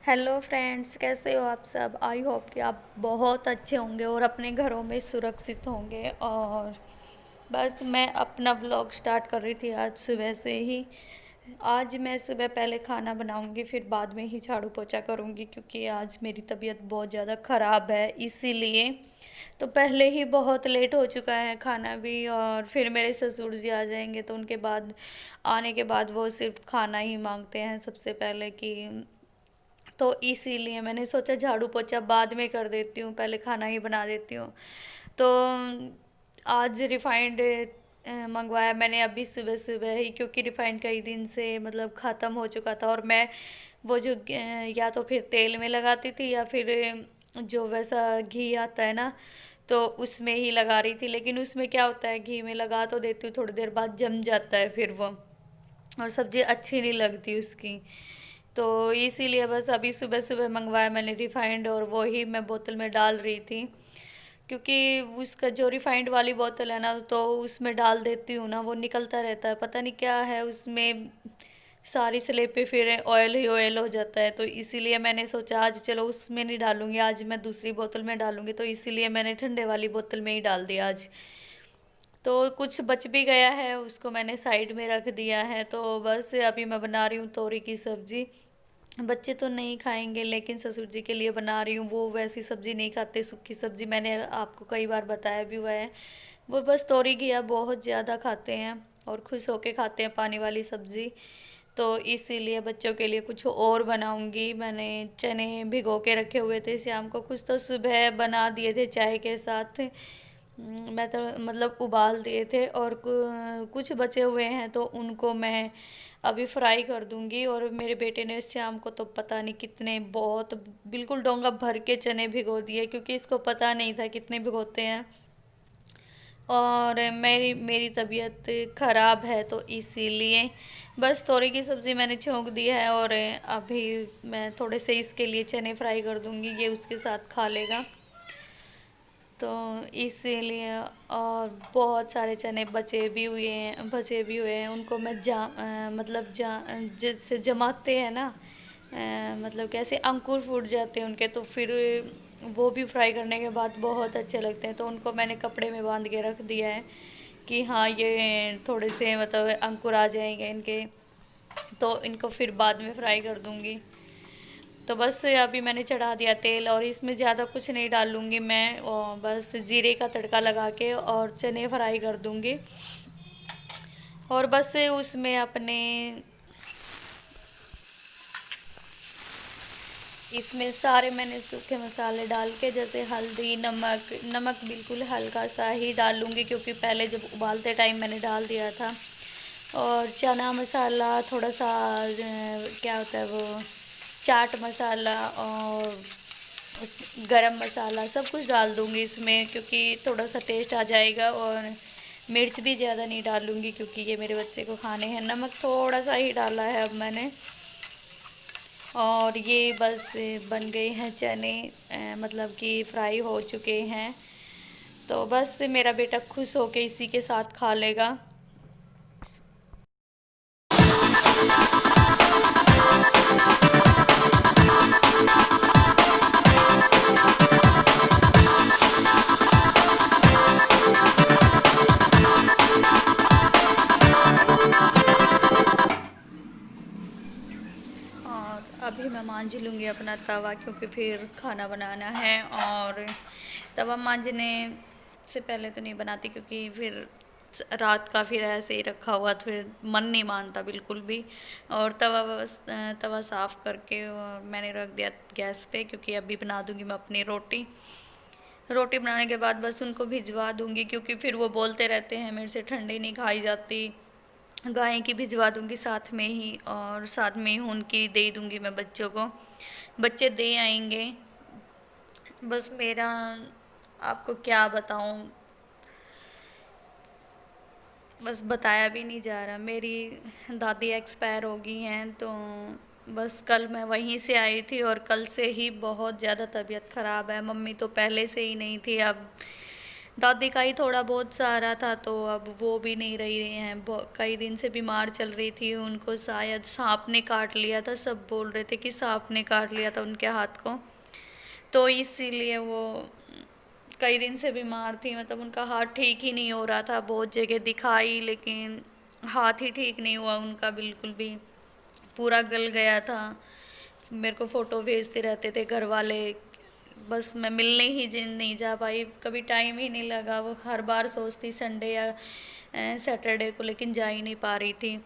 Hello friends, कैसे हो आप सब। आई होप कि आप बहुत अच्छे होंगे और अपने घरों में सुरक्षित होंगे। और बस मैं अपना ब्लॉग स्टार्ट कर रही थी आज सुबह से ही। आज मैं सुबह पहले खाना बनाऊंगी, फिर बाद में ही झाड़ू पोछा करूंगी, क्योंकि आज मेरी तबीयत बहुत ज़्यादा ख़राब है इसीलिए। तो पहले ही बहुत लेट हो चुका है खाना भी, और फिर मेरे ससुर जी आ जाएंगे तो उनके बाद आने के बाद वो सिर्फ खाना ही मांगते हैं सबसे पहले कि। तो इसीलिए मैंने सोचा झाड़ू पोछा बाद में कर देती हूँ, पहले खाना ही बना देती हूँ। तो आज रिफाइंड मंगवाया मैंने अभी सुबह सुबह ही, क्योंकि रिफाइंड कई दिन से मतलब ख़त्म हो चुका था। और मैं वो जो या तो फिर तेल में लगाती थी या फिर जो वैसा घी आता है ना, तो उसमें ही लगा रही थी। लेकिन उसमें क्या होता है, घी में लगा तो देती हूँ, थोड़ी देर बाद जम जाता है फिर वो, और सब्ज़ी अच्छी नहीं लगती उसकी। तो इसीलिए बस अभी सुबह सुबह मंगवाया मैंने रिफाइंड, और वो ही मैं बोतल में डाल रही थी। क्योंकि उसका जो रिफाइंड वाली बोतल है ना, तो उसमें डाल देती हूँ ना, वो निकलता रहता है, पता नहीं क्या है उसमें। सारी स्लेब पे फिर ऑयल ही ऑयल हो जाता है। तो इसीलिए मैंने सोचा आज चलो उसमें नहीं डालूंगी, आज मैं दूसरी बोतल में डालूंगी। तो इसीलिए मैंने ठंडे वाली बोतल में ही डाल दिया आज। तो कुछ बच भी गया है, उसको मैंने साइड में रख दिया है। तो बस अभी मैं बना रही हूँ तोरी की सब्जी। बच्चे तो नहीं खाएंगे, लेकिन ससुर जी के लिए बना रही हूँ। वो वैसी सब्जी नहीं खाते, सूखी सब्जी, मैंने आपको कई बार बताया भी हुआ है। वो बस तोरी घिया बहुत ज़्यादा खाते हैं और खुश होके खाते हैं पानी वाली सब्जी। तो इसीलिए बच्चों के लिए कुछ और बनाऊंगी। मैंने चने भिगो के रखे हुए थे शाम को, कुछ तो सुबह बना दिए थे चाय के साथ। मैं तो मतलब उबाल दिए थे, और कुछ बचे हुए हैं तो उनको मैं अभी फ्राई कर दूंगी। और मेरे बेटे ने शाम को तो पता नहीं कितने, बहुत बिल्कुल डोंगा भर के चने भिगो दिए, क्योंकि इसको पता नहीं था कितने भिगोते हैं। और मेरी मेरी तबीयत ख़राब है तो इसीलिए बस तोरी की सब्ज़ी मैंने छोंक दी है। और अभी मैं थोड़े से इसके लिए चने फ्राई कर दूंगी, ये उसके साथ खा लेगा। तो इसीलिए। और बहुत सारे चने बचे भी हुए हैं, उनको मैं मतलब जैसे जमाते हैं ना, मतलब कैसे अंकुर फूट जाते हैं उनके, तो फिर वो भी फ्राई करने के बाद बहुत अच्छे लगते हैं। तो उनको मैंने कपड़े में बांध के रख दिया है कि हाँ ये थोड़े से मतलब अंकुर आ जाएंगे इनके, तो इनको फिर बाद में फ्राई कर दूंगी। तो बस अभी मैंने चढ़ा दिया तेल, और इसमें ज़्यादा कुछ नहीं डालूंगी मैं, और बस जीरे का तड़का लगा के और चने फ्राई कर दूंगी। और बस उसमें अपने इसमें सारे मैंने सूखे मसाले डाल के, जैसे हल्दी, नमक, नमक बिल्कुल हल्का सा ही डालूंगी, क्योंकि पहले जब उबालते टाइम मैंने डाल दिया था। और चना मसाला थोड़ा सा, क्या होता है वो, चाट मसाला और गरम मसाला सब कुछ डाल दूंगी इसमें, क्योंकि थोड़ा सा टेस्ट आ जाएगा। और मिर्च भी ज़्यादा नहीं डालूंगी, क्योंकि ये मेरे बच्चे को खाने हैं। नमक थोड़ा सा ही डाला है अब मैंने। और ये बस बन गए हैं चने, मतलब कि फ्राई हो चुके हैं। तो बस मेरा बेटा खुश होके इसी के साथ खा लेगा। और अभी मैं मांझ लूँगी अपना तवा, क्योंकि फिर खाना बनाना है। और तवा मांझने से पहले तो नहीं बनाती, क्योंकि फिर रात का फिर ऐसे ही रखा हुआ तो फिर मन नहीं मानता बिल्कुल भी। और तवा साफ़ करके और मैंने रख दिया गैस पे, क्योंकि अभी बना दूँगी मैं अपनी रोटी। रोटी बनाने के बाद बस उनको भिजवा दूँगी, क्योंकि फिर वो बोलते रहते हैं मेरे से ठंडी नहीं खाई जाती। गाय की भिजवा दूँगी साथ में ही, और साथ में ही उनकी दे दूँगी मैं बच्चों को। बच्चे दे आएंगे। बस मेरा आपको क्या बताऊँ, बस बताया भी नहीं जा रहा। मेरी दादी एक्सपायर हो गई हैं, तो बस कल मैं वहीं से आई थी, और कल से ही बहुत ज़्यादा तबीयत ख़राब है। मम्मी तो पहले से ही नहीं थी, अब दादी का ही थोड़ा बहुत सहारा था, तो अब वो भी नहीं रही हैं। कई दिन से बीमार चल रही थी, उनको शायद सांप ने काट लिया था। सब बोल रहे थे कि सांप ने काट लिया था उनके हाथ को, तो इसीलिए वो कई दिन से बीमार थी। मतलब उनका हाथ ठीक ही नहीं हो रहा था, बहुत जगह दिखाई लेकिन हाथ ही ठीक नहीं हुआ उनका, बिल्कुल भी पूरा गल गया था। मेरे को फ़ोटो भेजते रहते थे घर वाले, बस मैं मिलने ही जिन नहीं जा पाई, कभी टाइम ही नहीं लगा। वो हर बार सोचती संडे या सैटरडे को, लेकिन जा ही नहीं पा रही थी।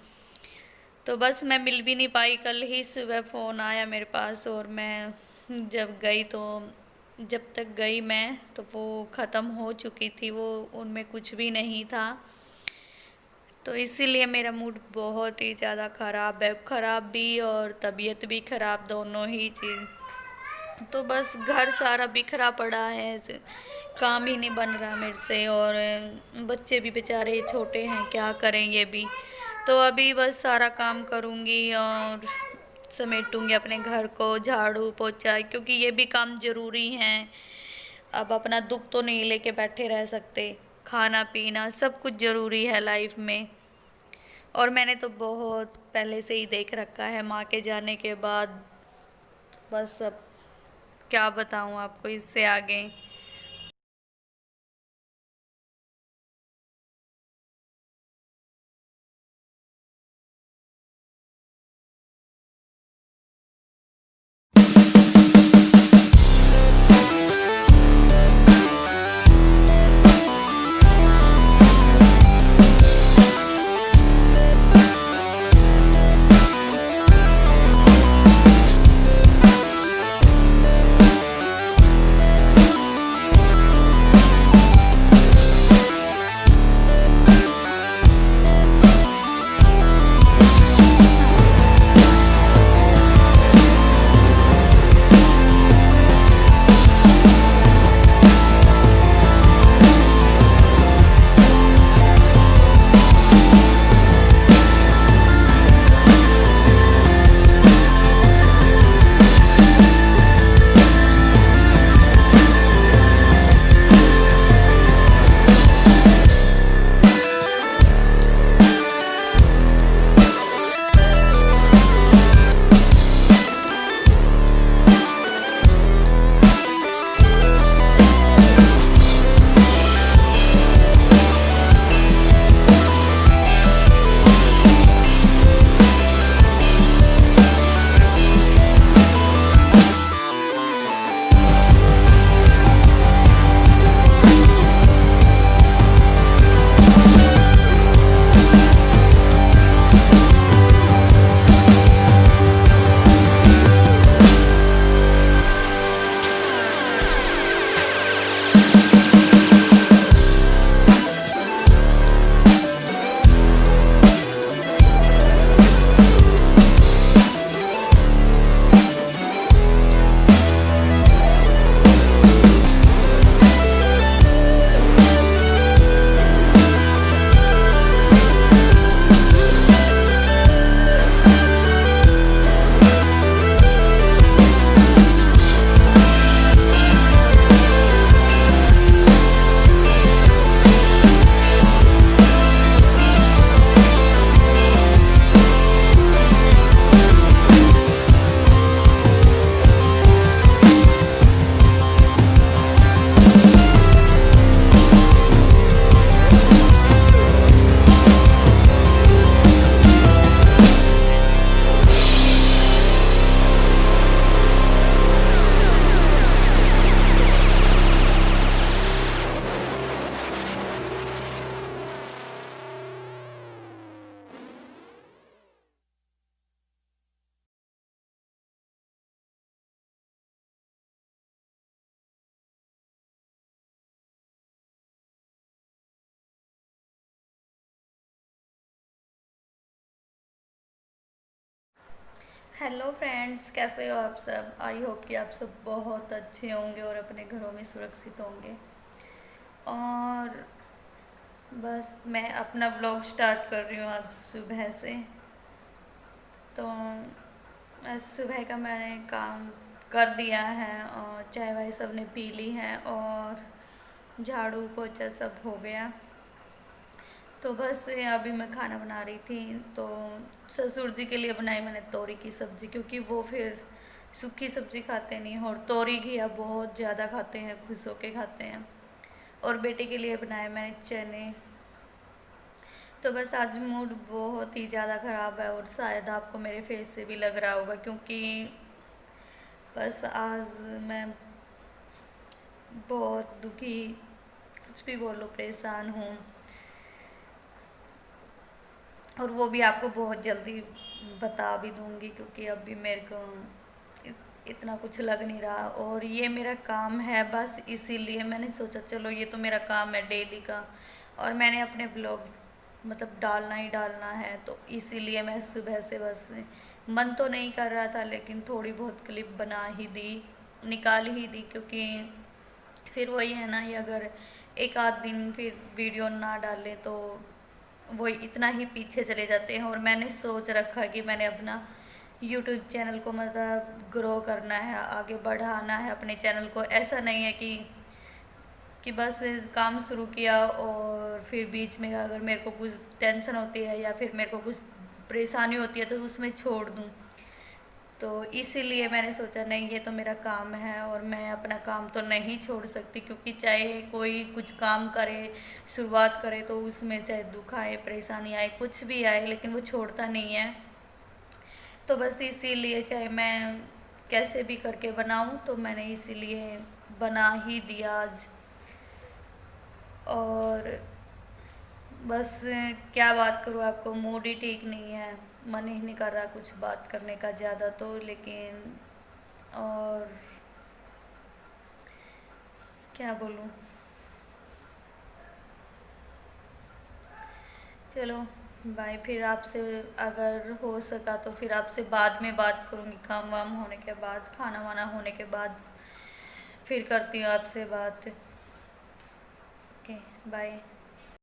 तो बस मैं मिल भी नहीं पाई। कल ही सुबह फ़ोन आया मेरे पास, और मैं जब गई तो जब तक गई मैं तो वो ख़त्म हो चुकी थी, वो उनमें कुछ भी नहीं था। तो इसीलिए मेरा मूड बहुत ही ज़्यादा ख़राब है, ख़राब भी और तबीयत भी ख़राब, दोनों ही चीज़। तो बस घर सारा बिखरा पड़ा है, काम ही नहीं बन रहा मेरे से, और बच्चे भी बेचारे छोटे हैं, क्या करें ये भी। तो अभी बस सारा काम करूँगी और समेटूँगी अपने घर को, झाड़ू पोछा, क्योंकि ये भी काम ज़रूरी हैं। अब अपना दुख तो नहीं लेके बैठे रह सकते, खाना पीना सब कुछ ज़रूरी है लाइफ में। और मैंने तो बहुत पहले से ही देख रखा है माँ के जाने के बाद। बस अब क्या बताऊँ आपको इससे आगे। हेलो फ्रेंड्स, कैसे हो आप सब? आई होप कि आप सब बहुत अच्छे होंगे और अपने घरों में सुरक्षित होंगे। और बस मैं अपना ब्लॉग स्टार्ट कर रही हूँ आज सुबह से। तो आज सुबह का मैंने काम कर दिया है और चाय वाय सब ने पी ली है, और झाड़ू पोछा सब हो गया। तो बस अभी मैं खाना बना रही थी, तो ससुर जी के लिए बनाई मैंने तोरी की सब्ज़ी, क्योंकि वो फिर सूखी सब्ज़ी खाते नहीं, और तोरी घिया बहुत ज़्यादा खाते हैं, खुश होके खाते हैं। और बेटे के लिए बनाए मैंने चने। तो बस आज मूड बहुत ही ज़्यादा ख़राब है, और शायद आपको मेरे फेस से भी लग रहा होगा, क्योंकि बस आज मैं बहुत दुखी, कुछ भी बोलो, परेशान हूँ। और वो भी आपको बहुत जल्दी बता भी दूंगी, क्योंकि अभी मेरे को इतना कुछ लग नहीं रहा, और ये मेरा काम है, बस इसीलिए मैंने सोचा चलो ये तो मेरा काम है डेली का, और मैंने अपने ब्लॉग मतलब डालना ही डालना है, तो इसीलिए मैं सुबह से बस मन तो नहीं कर रहा था, लेकिन थोड़ी बहुत क्लिप बना ही दी, निकाल ही दी, क्योंकि फिर वही है ना, ये अगर एक आध दिन फिर वीडियो ना डालें तो वो इतना ही पीछे चले जाते हैं। और मैंने सोच रखा कि मैंने अपना यूट्यूब चैनल को मतलब ग्रो करना है, आगे बढ़ाना है अपने चैनल को। ऐसा नहीं है कि बस काम शुरू किया और फिर बीच में अगर मेरे को कुछ टेंशन होती है या फिर मेरे को कुछ परेशानी होती है तो उसमें छोड़ दूँ। तो इसीलिए मैंने सोचा नहीं, ये तो मेरा काम है और मैं अपना काम तो नहीं छोड़ सकती, क्योंकि चाहे कोई कुछ काम करे, शुरुआत करे, तो उसमें चाहे दुख आए, परेशानी आए, कुछ भी आए, लेकिन वो छोड़ता नहीं है। तो बस इसीलिए चाहे मैं कैसे भी करके बनाऊं, तो मैंने इसीलिए बना ही दिया आज। और बस क्या बात करूँ, आपको मूड ही ठीक नहीं है, मन ही नहीं कर रहा कुछ बात करने का ज़्यादा, तो लेकिन और क्या बोलूँ। चलो बाय, फिर आपसे अगर हो सका तो फिर आपसे बाद में बात करूँगी, काम वाम होने के बाद, खाना वाना होने के बाद फिर करती हूँ आपसे बात। Okay bye.